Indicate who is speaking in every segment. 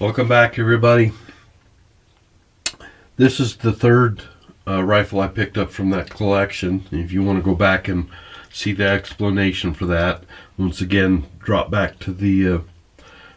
Speaker 1: Welcome back, everybody. This is the third rifle I picked up from that collection. If you want to go back and see the explanation for that, once again, drop back to the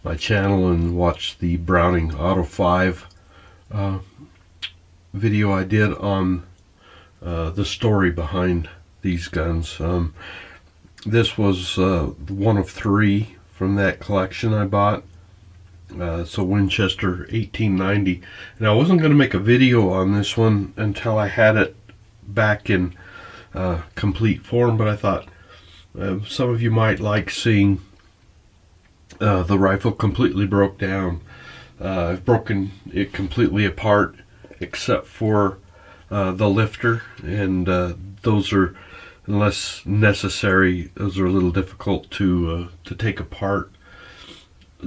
Speaker 1: my channel and watch the Browning Auto 5 video I did on the story behind these guns. This was one of three from that collection I bought. So Winchester 1890, and I wasn't going to make a video on this one until I had it back in complete form, but I thought some of you might like seeing the rifle completely broke down. I've broken it completely apart except for the lifter, and those are, unless necessary, those are a little difficult to take apart.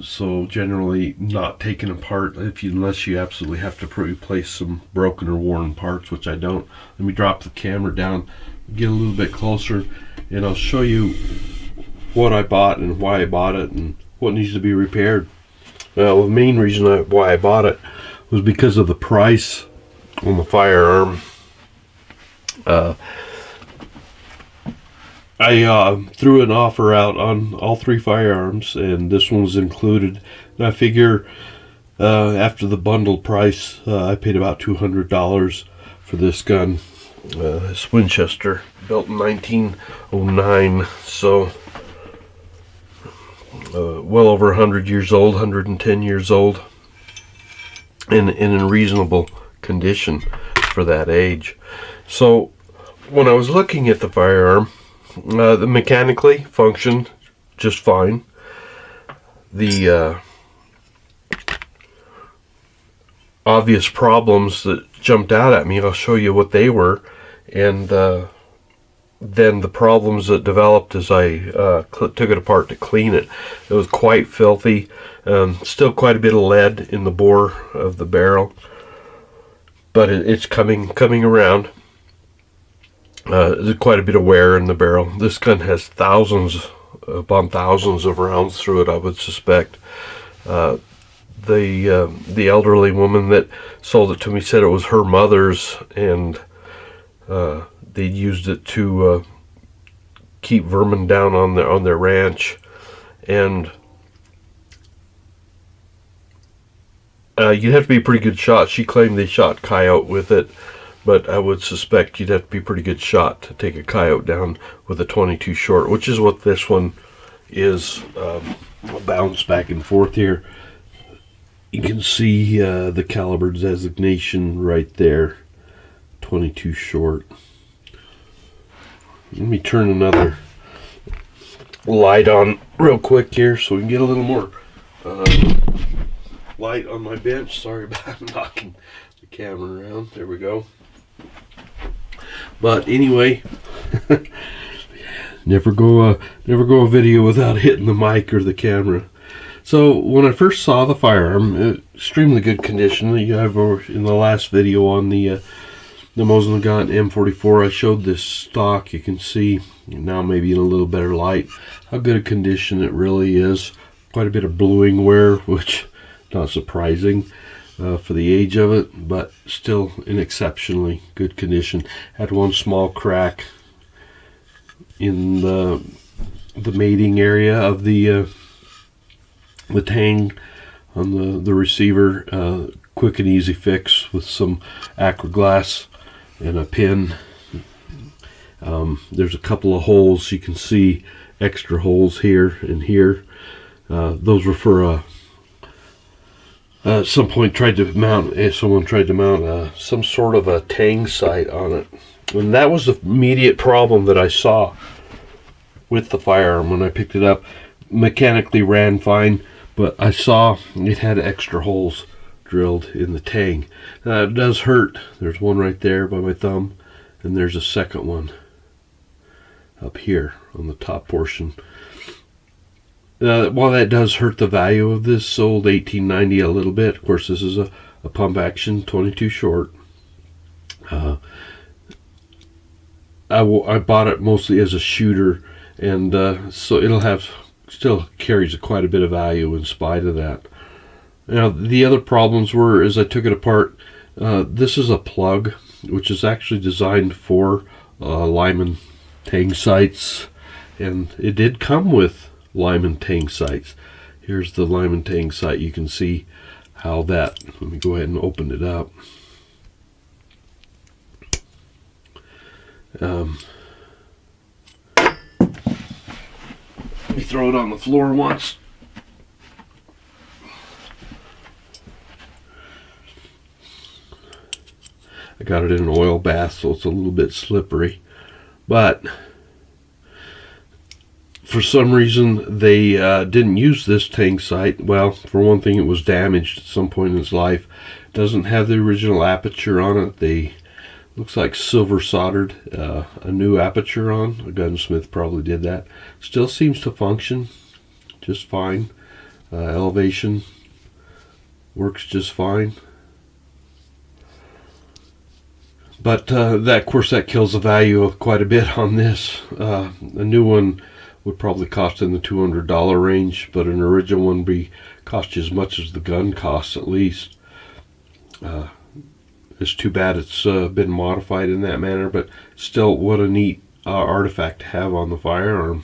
Speaker 1: So generally not taken apart unless you absolutely have to replace some broken or worn parts, which I don't. Let me drop the camera down, get a little bit closer, and I'll show you what I bought and why I bought it and what needs to be repaired. Well, the main reason why I bought it was because of the price on the firearm. I threw an offer out on all three firearms, and this one was included. And I figure after the bundled price, I paid about $200 for this gun. It's Winchester, built in 1909, so well over 100 years old, 110 years old, and in reasonable condition for that age. So when I was looking at the firearm, the mechanically functioned just fine. The obvious problems that jumped out at me, I'll show you what they were, and then the problems that developed as I took it apart to clean it. It was quite filthy, still quite a bit of lead in the bore of the barrel, but it's coming around. There's quite a bit of wear in the barrel. This gun has thousands upon thousands of rounds through it, I would suspect. The elderly woman that sold it to me said it was her mother's, and they'd used it to keep vermin down on their ranch, and you'd have to be a pretty good shot. She claimed they shot coyote with it, but I would suspect you'd have to be a pretty good shot to take a coyote down with a 22 short, which is what this one is. I'll bounce back and forth here. You can see the caliber designation right there, 22 short. Let me turn another light on real quick here so we can get a little more light on my bench. Sorry about knocking the camera around. There we go. But anyway, never go a video without hitting the mic or the camera. So when I first saw the firearm, extremely good condition. You have in the last video on the Mosin-Nagant M44, I showed this stock. You can see now, maybe in a little better light, how good a condition it really is. Quite a bit of bluing wear, which not surprising for the age of it, but still in exceptionally good condition. Had one small crack in the mating area of the Tang on the receiver. Quick and easy fix with some Acraglass and a pin. There's a couple of holes. You can see extra holes here and here. Those were for at some point someone tried to mount some sort of a Tang sight on it, and that was the immediate problem that I saw with the firearm when I picked it up. Mechanically ran fine, but I saw it had extra holes drilled in the Tang. It does hurt. There's one right there by my thumb, and there's a second one up here on the top portion. While that does hurt the value of this old 1890 a little bit, of course this is a pump action 22 short. I bought it mostly as a shooter, and so it'll have still carries quite a bit of value in spite of that. Now the other problems were, as I took it apart, this is a plug which is actually designed for Lyman Tang sights, and it did come with Lyman Tang sights. Here's the Lyman Tang sight. You can see how that, let me go ahead and open it up. Let me throw it on the floor once. I got it in an oil bath, so it's a little bit slippery, but for some reason they didn't use this Tang sight. Well, for one thing, it was damaged at some point in its life. It doesn't have the original aperture on it. They looks like silver soldered a new aperture on. A gunsmith probably did that. Still seems to function just fine. Elevation works just fine. But that, of course, that kills the value of quite a bit on this. A new one would probably cost in the $200 range, but an original one would cost you as much as the gun costs, at least. It's too bad it's been modified in that manner, but still, what a neat artifact to have on the firearm.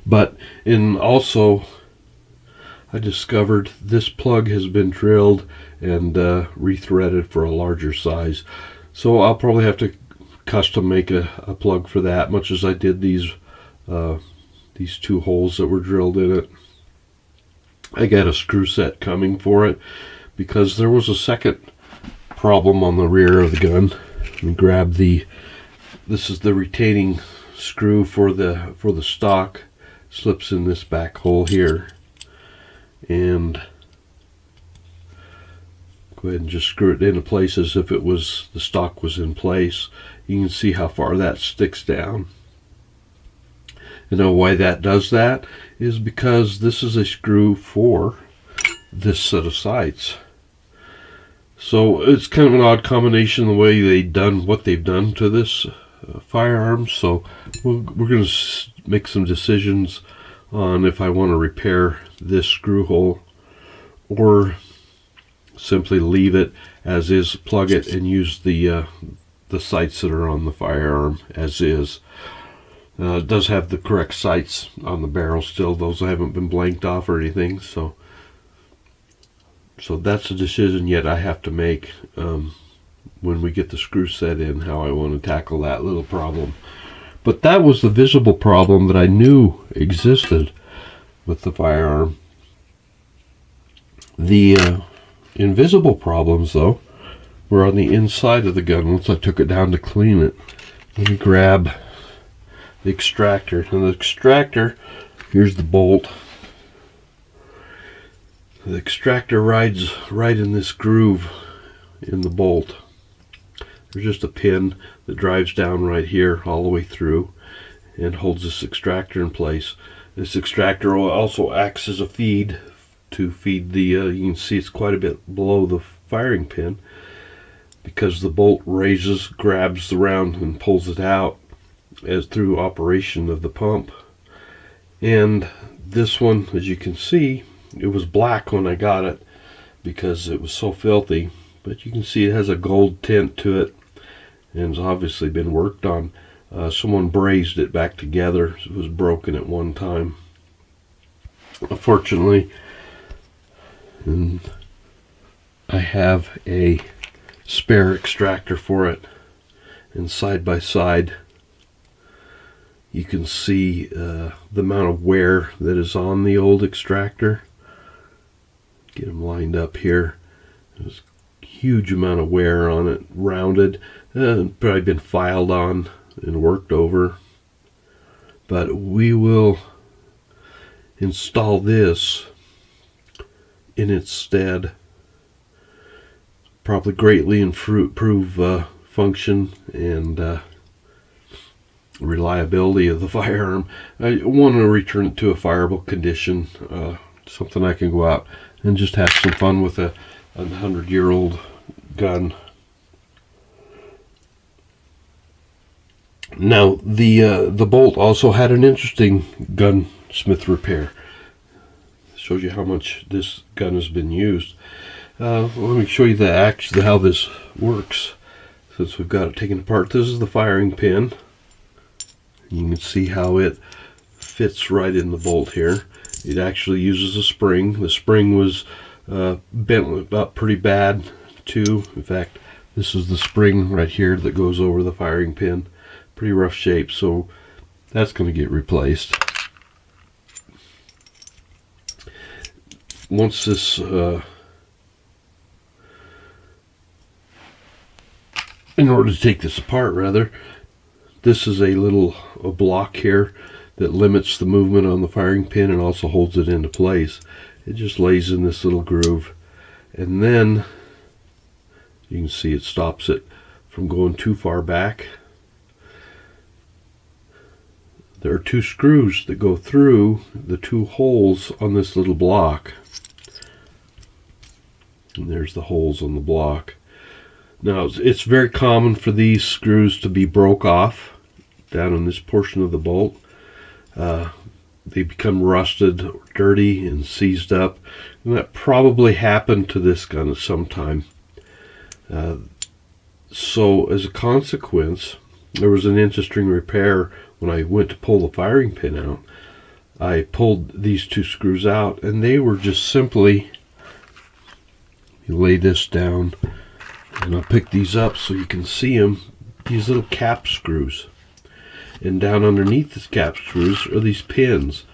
Speaker 1: But also, I discovered this plug has been drilled and rethreaded for a larger size, so I'll probably have to custom make a plug for that, much as I did these two holes that were drilled in it. I got a screw set coming for it because there was a second problem on the rear of the gun. Let me grab this is the retaining screw for the stock. Slips in this back hole here, and go ahead and just screw it into place as if it was, the stock was in place. You can see how far that sticks down. You know why that does that is because this is a screw for this set of sights. So it's kind of an odd combination the way what they've done to this firearm. So we're going to make some decisions on if I want to repair this screw hole or simply leave it as is, plug it, and use the sights that are on the firearm as is. It does have the correct sights on the barrel still. Those haven't been blanked off or anything. So that's a decision yet I have to make when we get the screw set in, how I want to tackle that little problem. But that was the visible problem that I knew existed with the firearm. The invisible problems, though, were on the inside of the gun once I took it down to clean it. Let me grab the extractor. And the extractor, here's the bolt. The extractor rides right in this groove in the bolt. There's just a pin that drives down right here all the way through and holds this extractor in place. This extractor also acts as a feed to feed the, you can see it's quite a bit below the firing pin because the bolt raises, grabs the round and pulls it out as through operation of the pump. And this one, as you can see, it was black when I got it because it was so filthy, but you can see it has a gold tint to it and it's obviously been worked on. Someone brazed it back together. It was broken at one time, unfortunately. And I have a spare extractor for it, and side by side you can see the amount of wear that is on the old extractor. Get them lined up here. There's a huge amount of wear on it, rounded, probably been filed on and worked over. But we will install this in its stead, probably greatly improve function and reliability of the firearm. I want to return it to a fireable condition, something I can go out and just have some fun with a 100-year-old gun. Now the bolt also had an interesting gunsmith repair. This Shows you how much this gun has been used. Let me show you how this works. Since we've got it taken apart, this is the firing pin. You can see how it fits right in the bolt here. It actually uses a spring. The spring was bent up pretty bad too. In fact, this is the spring right here that goes over the firing pin. Pretty rough shape, so that's going to get replaced. Once this in order to take this apart, rather, this is a block here that limits the movement on the firing pin and also holds it into place. It just lays in this little groove, and then you can see it stops it from going too far back. There are two screws that go through the two holes on this little block, and there's the holes on the block. Now, it's very common for these screws to be broke off down in this portion of the bolt. They become rusted, or dirty, and seized up. And that probably happened to this gun at some time. So, as a consequence, there was an interesting repair when I went to pull the firing pin out. I pulled these two screws out, and they were just simply, you lay this down, and I'll pick these up so you can see them, these little cap screws. And down underneath these cap screws are these pins.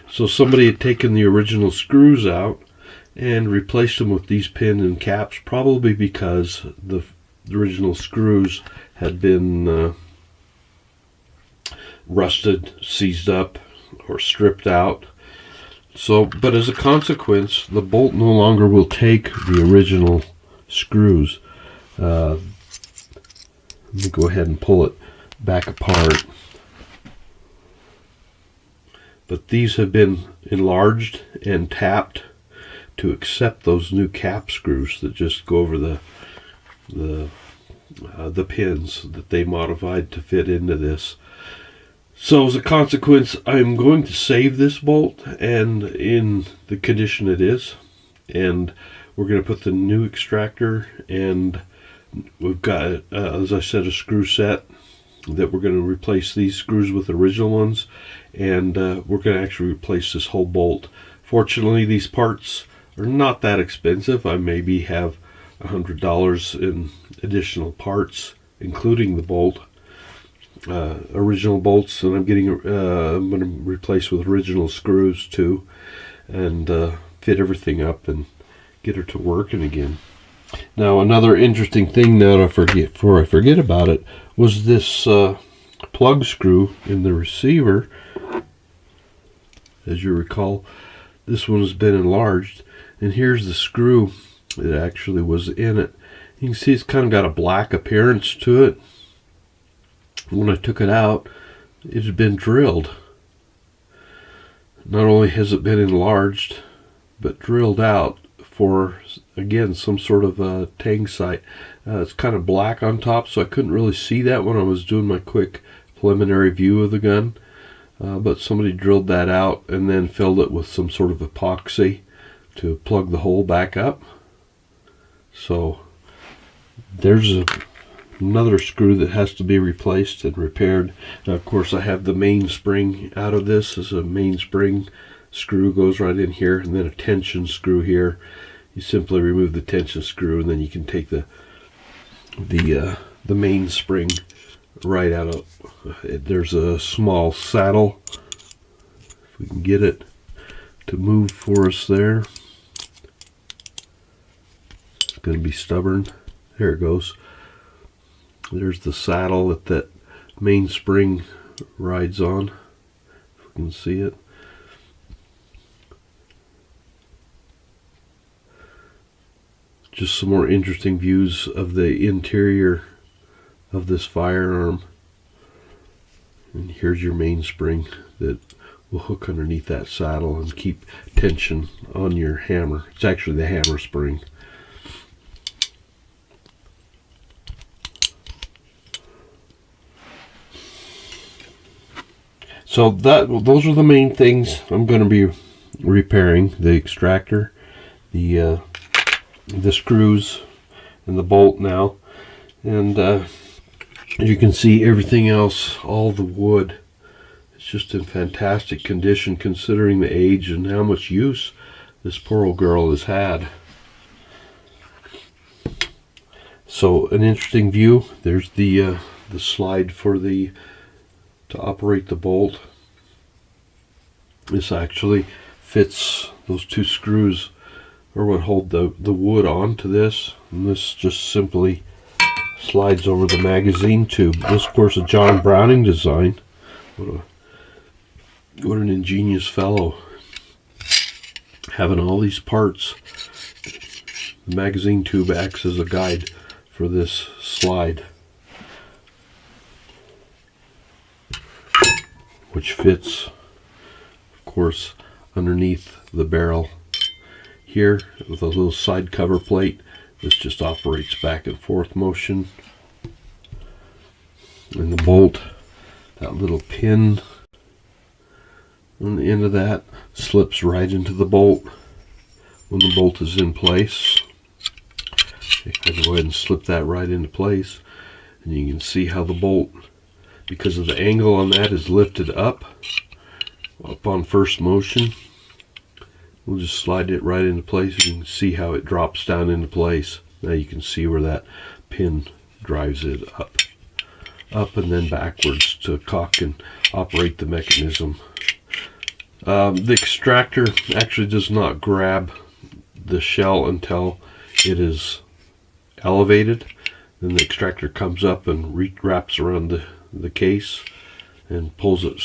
Speaker 1: So somebody had taken the original screws out and replaced them with these pins and caps, probably because the original screws had been rusted, seized up, or stripped out. So, but as a consequence, the bolt no longer will take the original screws. Let me go ahead and pull it back apart. But these have been enlarged and tapped to accept those new cap screws that just go over the pins that they modified to fit into this. So as a consequence, I'm going to save this bolt and in the condition it is, and we're going to put the new extractor, and we've got, as I said, a screw set that we're going to replace these screws with the original ones, and we're going to actually replace this whole bolt. Fortunately, these parts are not that expensive. I maybe have $100 in additional parts, including the bolt. Original bolts, and I'm going to replace with original screws too, and fit everything up and get her to working again. Now, another interesting thing now before I forget about it, was this plug screw in the receiver. As you recall, this one has been enlarged, and here's the screw that actually was in it. You can see it's kind of got a black appearance to it. When I took it out, it had been drilled. Not only has it been enlarged, but drilled out for, again, some sort of a Tang sight. It's kind of black on top, so I couldn't really see that when I was doing my quick preliminary view of the gun. But somebody drilled that out and then filled it with some sort of epoxy to plug the hole back up. So there's another screw that has to be replaced and repaired. Now, of course, I have the mainspring out of this. As a mainspring screw goes right in here, and then a tension screw here. You simply remove the tension screw, and then you can take the mainspring right out of it. There's a small saddle, if we can get it to move for us there. It's going to be stubborn. There it goes. There's the saddle that mainspring rides on, if we can see it. Just some more interesting views of the interior of this firearm. And here's your mainspring that will hook underneath that saddle and keep tension on your hammer. It's actually the hammer spring. So those are the main things I'm going to be repairing the extractor, the screws, and the bolt now. And as you can see, everything else, all the wood, it's just in fantastic condition considering the age and how much use this poor old girl has had. So an interesting view. There's the slide for to operate the bolt. This actually fits, those two screws or what hold the wood onto this, and this just simply slides over the magazine tube. This, of course, a John Browning design. What an ingenious fellow, having all these parts. The magazine tube acts as a guide for this slide, which fits, of course, underneath the barrel here with a little side cover plate. This just operates back and forth motion. And the bolt, that little pin on the end of that slips right into the bolt when the bolt is in place. I can go ahead and slip that right into place, and you can see how the bolt, because of the angle on that, is lifted up on first motion. We'll just slide it right into place. You can see how it drops down into place. Now you can see where that pin drives it up and then backwards to cock and operate the mechanism. The extractor actually does not grab the shell until it is elevated. Then the extractor comes up and wraps around the case and pulls it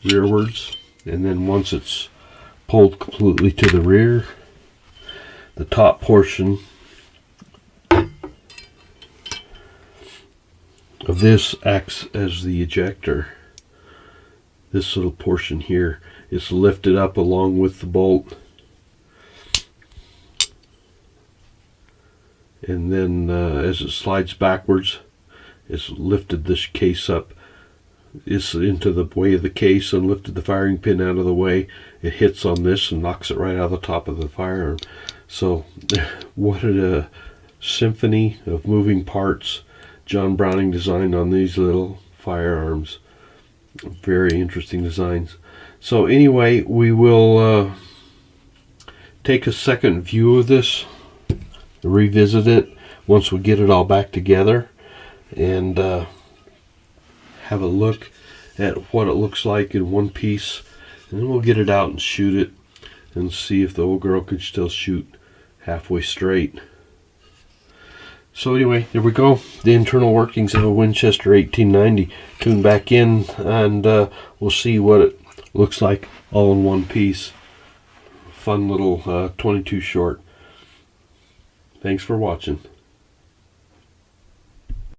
Speaker 1: rearwards. And then once it's pulled completely to the rear, the top portion of this acts as the ejector. This little portion here is lifted up along with the bolt, and then as it slides backwards, it's lifted this case up. It's into the way of the case and lifted the firing pin out of the way. It hits on this and knocks it right out of the top of the firearm. So what a symphony of moving parts John Browning designed on these little firearms. Very interesting designs. So anyway, we will take a second view of this, revisit it once we get it all back together, and have a look at what it looks like in one piece, and then we'll get it out and shoot it and see if the old girl can still shoot halfway straight. So anyway, there we go. The internal workings of a Winchester 1890. Tune back in and we'll see what it looks like all in one piece. Fun little 22 short. Thanks for watching.